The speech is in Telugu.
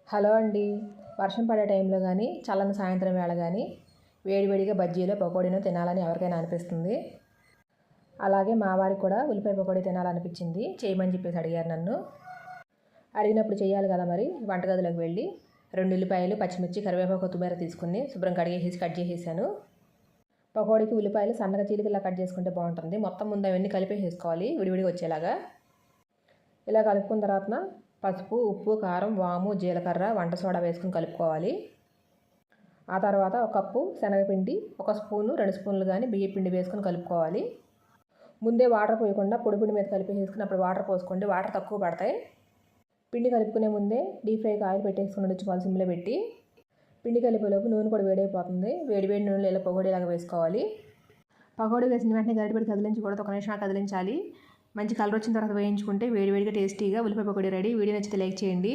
హలో అండి. వర్షం పడే టైంలో కానీ చల్లని సాయంత్రం వేళ కానీ వేడివేడిగా బజ్జీలో పకోడీను తినాలని ఎవరికైనా అనిపిస్తుంది. అలాగే మా వారికి కూడా ఉల్లిపాయ పకోడీ తినాలనిపించింది. చేయమని చెప్పేసి అడిగారు నన్ను. అడిగినప్పుడు చేయాలి కదా మరి. వంటగదిలోకి వెళ్ళి 2 ఉల్లిపాయలు, పచ్చిమిర్చి, కరివేపాకు, కొత్తిమీర తీసుకుని శుభ్రం కడిగేసి కట్ చేసేసాను. పకోడీకి ఉల్లిపాయలు సన్నగా చీలికలా కట్ చేసుకుంటే బాగుంటుంది. మొత్తం ముందు అవన్నీ కలిపేసేసుకోవాలి విడివిడిగా వచ్చేలాగా. ఇలా కలుపుకున్న తర్వాత పసుపు, ఉప్పు, కారం, వాము, జీలకర్ర, వంట సోడా వేసుకుని కలుపుకోవాలి. ఆ తర్వాత ఒక కప్పు శనగపిండి, 1 స్పూను 2 స్పూన్లు కానీ బియ్య పిండి వేసుకొని కలుపుకోవాలి. ముందే వాటర్ పోయకుండా పొడి పిండి మీద కలిపేసుకుని అప్పుడు వాటర్ పోసుకోండి. వాటర్ తక్కువ పడతాయి. పిండి కలుపుకునే ముందే డీప్ ఫ్రైకి ఆయిల్ పెట్టేసుకుని ఉంచుకోవాలి సిమ్లో పెట్టి. పిండి కలిపేలోపు నూనె కూడా వేడైపోతుంది. వేడి నూనెలో ఇలా పకోడీలాగా వేసుకోవాలి. పకోడీ వేసిన వెంటనే గరిటెపెట్టి కదిలించకూడదు. 1 నిమిషం కదిలించాలి. మంచి కలర్ వచ్చిన తర్వాత వేయించుకుంటే వేడివేడిగా టేస్టీగా ఉల్లిపాయ పకోడీ రెడీ. వీడియో నచ్చితే లైక్ చేయండి.